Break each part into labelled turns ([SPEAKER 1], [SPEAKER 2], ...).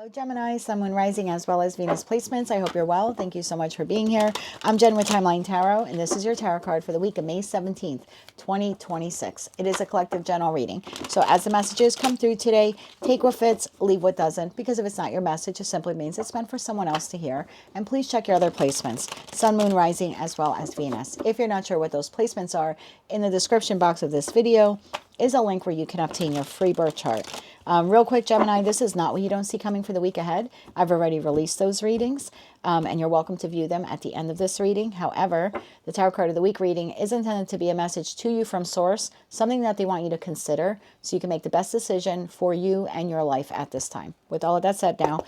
[SPEAKER 1] Hello Gemini, Sun, Moon, Rising, as well as Venus placements. I hope you're well. Thank you so much for being here. I'm Jen with Timeline Tarot, and this is your tarot card for the week of May 17th, 2026. It is a collective general reading. So as the messages come through today, take what fits, leave what doesn't, because if it's not your message, it simply means it's meant for someone else to hear. And please check your other placements, Sun, Moon, Rising, as well as Venus. If you're not sure what those placements are, in the description box of this video is a link where you can obtain your free birth chart. Real quick, Gemini, this is not what you don't see coming for the week ahead. I've already released those readings, and you're welcome to view them at the end of this reading. However, the Tarot Card of the Week reading is intended to be a message to you from Source, something that they want you to consider so you can make the best decision for you and your life at this time. With all of that said now,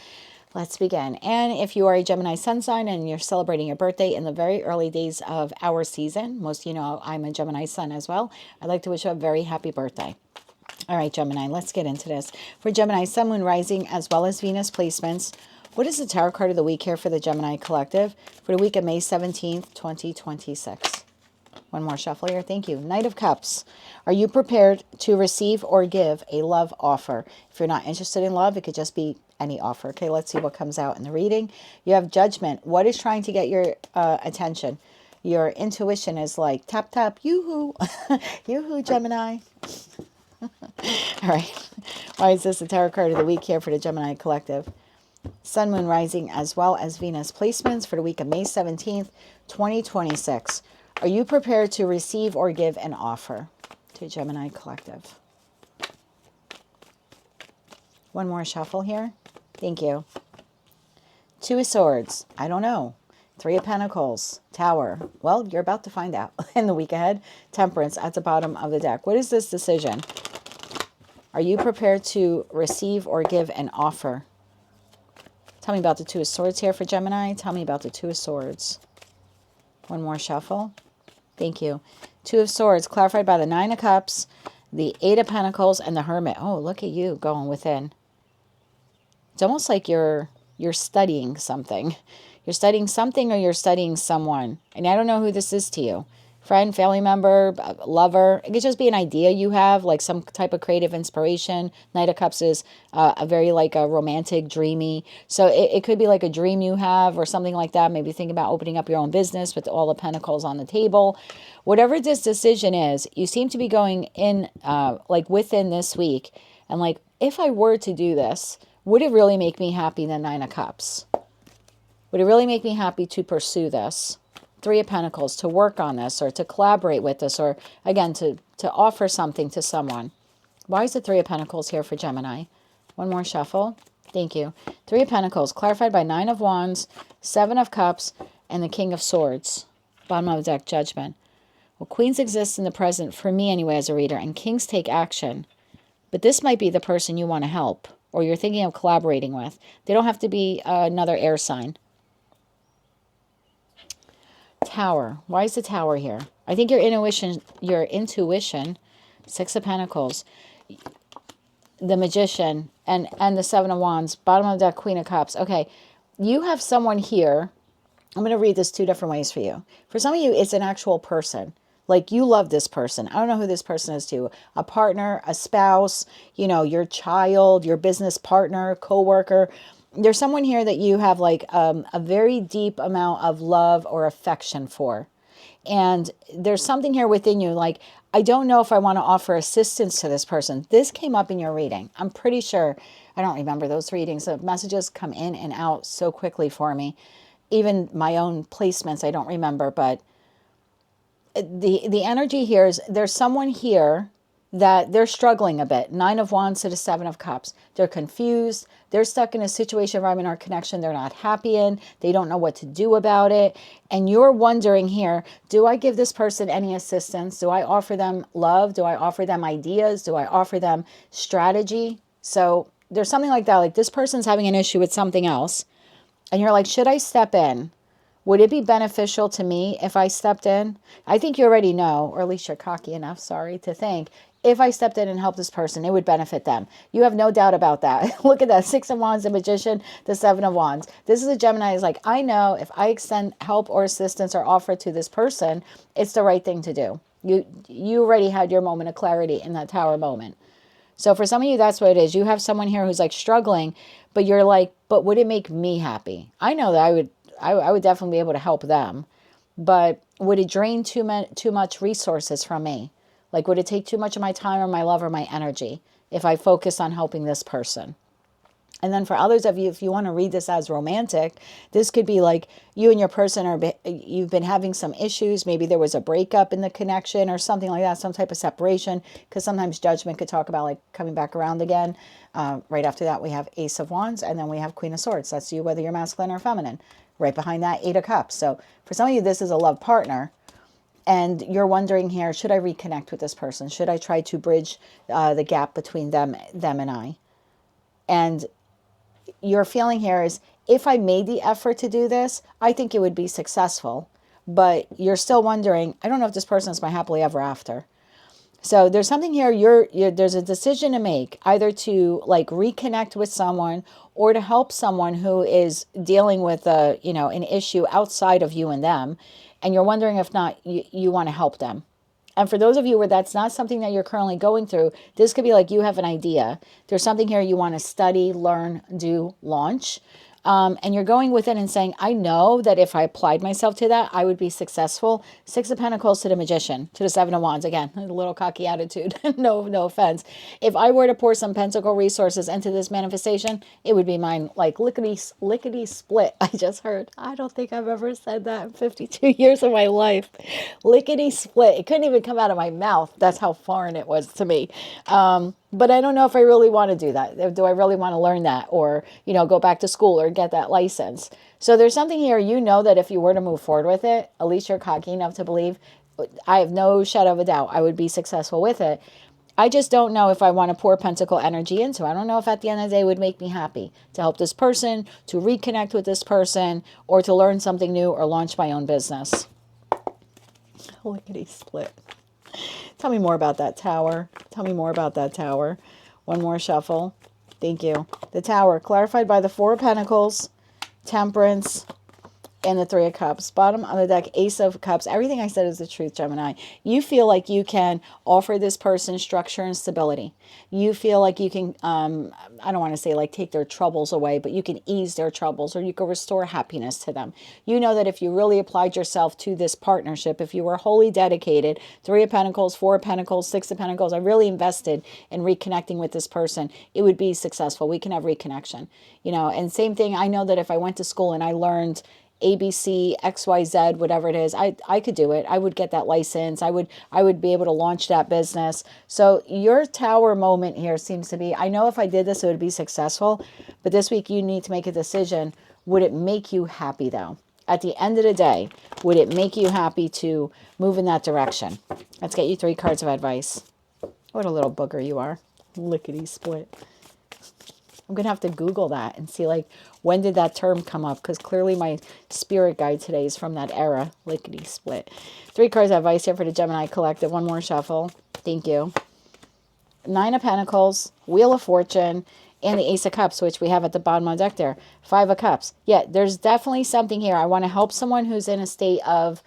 [SPEAKER 1] let's begin. And if you are a Gemini sun sign and you're celebrating your birthday in the very early days of our season, most of you know I'm a Gemini sun as well, I'd like to wish you a very happy birthday. All right, Gemini, let's get into this. For Gemini, Sun, Moon, Rising, as well as Venus placements, what is the Tarot Card of the Week here for the Gemini Collective for the week of May 17th, 2026? One more shuffle here. Thank you. Knight of Cups. Are you prepared to receive or give a love offer? If you're not interested in love, it could just be any offer. Okay, let's see what comes out in the reading. You have Judgment. What is trying to get your attention? Your intuition is like, tap, tap, yoo-hoo. Yoo-hoo, Gemini. All right. Why is this the Tarot Card of the Week here for the Gemini Collective? Sun, Moon, Rising, as well as Venus placements for the week of May 17th, 2026. Are you prepared to receive or give an offer to Gemini Collective? One more shuffle here. Thank you. Two of Swords. I don't know. Three of Pentacles. Tower. Well, you're about to find out in the week ahead. Temperance at the bottom of the deck. What is this decision? Are you prepared to receive or give an offer? Tell me about the Two of Swords here for Gemini. Tell me about the Two of Swords. One more shuffle. Thank you. Two of Swords clarified by the Nine of Cups, the Eight of Pentacles, and the Hermit. Oh, look at you going within. It's almost like you're studying something. You're studying something or you're studying someone. And I don't know who this is to you. Friend, family member, lover. It could just be an idea you have, like some type of creative inspiration. Knight of Cups is a very like a romantic, dreamy. So it could be like a dream you have or something like that. Maybe think about opening up your own business with all the pentacles on the table. Whatever this decision is, you seem to be going in like within this week. And like, if I were to do this, would it really make me happy? The Nine of Cups. Would it really make me happy to pursue this? Three of Pentacles, to work on this or to collaborate with this or, again, to offer something to someone. Why is the Three of Pentacles here for Gemini? One more shuffle. Thank you. Three of Pentacles, clarified by Nine of Wands, Seven of Cups, and the King of Swords. Bottom of the deck, Judgment. Well, Queens exist in the present, for me anyway, as a reader, and Kings take action. But this might be the person you want to help or you're thinking of collaborating with. They don't have to be another air sign. Tower. Why is the Tower here? I think your intuition, Six of Pentacles, the Magician, and the Seven of Wands, bottom of the deck, Queen of Cups. Okay, you have someone here. I'm going to read this two different ways for you. For some of you, it's an actual person. Like you love this person. I don't know who this person is to you. A partner, a spouse, you know, your child, your business partner, coworker. There's someone here that you have like a very deep amount of love or affection for. And there's something here within you like, I don't know if I want to offer assistance to this person. This came up in your reading. I'm pretty sure, I don't remember those readings. The messages come in and out so quickly for me. Even my own placements, I don't remember. But the energy here is there's someone here that they're struggling a bit. Nine of Wands to the Seven of Cups. They're confused. They're stuck in a situation, environment, or connection they're not happy in. They don't know what to do about it. And you're wondering here, do I give this person any assistance? Do I offer them love? Do I offer them ideas? Do I offer them strategy? So there's something like that. Like this person's having an issue with something else. And you're like, should I step in? Would it be beneficial to me if I stepped in? I think you already know, or at least you're cocky enough, sorry, to think, if I stepped in and helped this person, it would benefit them. You have no doubt about that. Look at that. Six of Wands, the Magician, the Seven of Wands. This is a Gemini is like, I know if I extend help or assistance or offer to this person, it's the right thing to do. You already had your moment of clarity in that Tower moment. So for some of you, that's what it is. You have someone here who's like struggling, But you're like, but would it make me happy? I know that I would definitely be able to help them, but would it drain too much resources from me? Like, would it take too much of my time or my love or my energy if I focus on helping this person? And then for others of you, if you want to read this as romantic, this could be like you and your person you've been having some issues. Maybe there was a breakup in the connection or something like that, some type of separation, because sometimes judgment could talk about like coming back around again. Right after that, we have Ace of Wands, and then we have Queen of Swords. That's you, whether you're masculine or feminine. Right behind that, Eight of Cups. So for some of you, this is a love partner. And you're wondering here, should I reconnect with this person? Should I try to bridge the gap between them and I? And your feeling here is, if I made the effort to do this, I think it would be successful. But you're still wondering, I don't know if this person is my happily ever after. So there's something here, there's a decision to make, either to like reconnect with someone or to help someone who is dealing with an issue outside of you and them. And you're wondering if not, you want to help them. And for those of you where that's not something that you're currently going through, this could be like you have an idea. There's something here you want to study, learn, do, launch. And you're going within and saying, I know that if I applied myself to that, I would be successful. Six of Pentacles to the Magician, to the Seven of Wands. Again, a little cocky attitude. No offense. If I were to pour some pentacle resources into this manifestation, it would be mine, like lickety split. I just heard. I don't think I've ever said that in 52 years of my life. Lickety split. It couldn't even come out of my mouth. That's how foreign it was to me. But I don't know if I really want to do that. Do I really want to learn that or, go back to school or get that license? So there's something here, that if you were to move forward with it, at least you're cocky enough to believe, I have no shadow of a doubt I would be successful with it. I just don't know if I want to pour pentacle energy into it. I don't know if at the end of the day it would make me happy to help this person, to reconnect with this person, or to learn something new or launch my own business. Lickety split. Tell me more about that Tower. Tell me more about that Tower. One more shuffle. Thank you. The Tower, clarified by the Four of Pentacles, Temperance, and the Three of Cups. Bottom of the deck, Ace of Cups. Everything I said is the truth, Gemini. You feel like you can offer this person structure and stability. You feel like you can, I don't want to say like take their troubles away, but you can ease their troubles, or you can restore happiness to them. You know that if you really applied yourself to this partnership, if you were wholly dedicated, Three of Pentacles, Four of Pentacles, Six of Pentacles, I really invested in reconnecting with this person, it would be successful. We can have reconnection, and same thing. I know that if I went to school and I learned ABC, XYZ, whatever it is, I could do it. I would get that license. I would be able to launch that business. So your Tower moment here seems to be, I know if I did this, it would be successful. But this week you need to make a decision. Would it make you happy though? At the end of the day, would it make you happy to move in that direction? Let's get you 3 cards of advice. What a little booger you are. Lickety split. I'm going to have to Google that and see, like, when did that term come up? Because clearly my spirit guide today is from that era. Lickety split. 3 cards of advice here for the Gemini Collective. One more shuffle. Thank you. 9 of Pentacles, Wheel of Fortune, and the Ace of Cups, which we have at the bottom of the deck there. 5 of Cups. Yeah, there's definitely something here. I want to help someone who's in a state of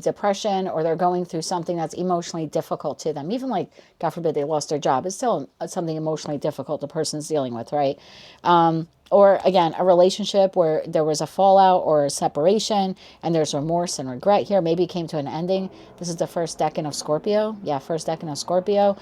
[SPEAKER 1] depression, or they're going through something that's emotionally difficult to them. Even like, God forbid, they lost their job. It's still something emotionally difficult the person's dealing with, right? Or again, a relationship where there was a fallout or a separation and there's remorse and regret here. Maybe it came to an ending. This is the first decan of Scorpio. Yeah, first decan of Scorpio.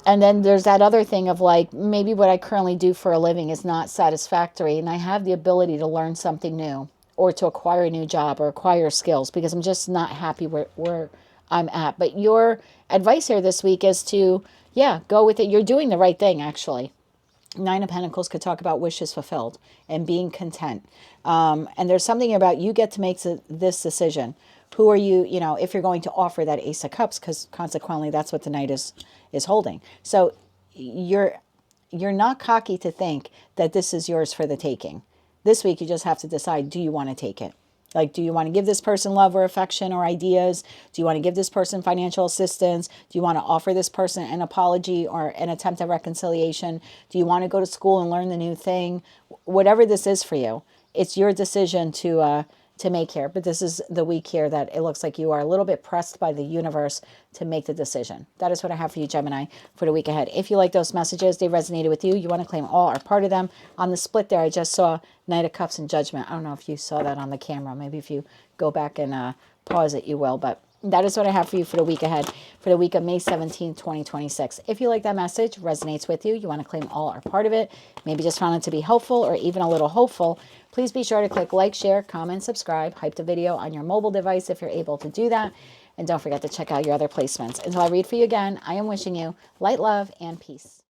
[SPEAKER 1] And then there's that other thing of like, maybe what I currently do for a living is not satisfactory and I have the ability to learn something new, or to acquire a new job or acquire skills, because I'm just not happy where I'm at. But your advice here this week is to, go with it. You're doing the right thing, actually. 9 of Pentacles could talk about wishes fulfilled and being content. And there's something about you get to make this decision. Who are you, if you're going to offer that Ace of Cups, because consequently that's what the Knight is holding. So you're not cocky to think that this is yours for the taking. This week, you just have to decide, do you want to take it? Like, do you want to give this person love or affection or ideas? Do you want to give this person financial assistance? Do you want to offer this person an apology or an attempt at reconciliation? Do you want to go to school and learn the new thing? Whatever this is for you, it's your decision to, to make here, but this is the week here that it looks like you are a little bit pressed by the universe to make the decision. That is what I have for you, Gemini, for the week ahead. If you like those messages, they resonated with you, you want to claim all or part of them. On the split there, I just saw Knight of Cups and Judgment. I don't know if you saw that on the camera. Maybe if you go back and pause it, you will, but that is what I have for you for the week ahead, for the week of May 17th, 2026. If you like that message, resonates with you, you want to claim all or part of it, maybe just found it to be helpful or even a little hopeful, please be sure to click like, share, comment, subscribe, hype the video on your mobile device if you're able to do that. And don't forget to check out your other placements. Until I read for you again, I am wishing you light, love, and peace.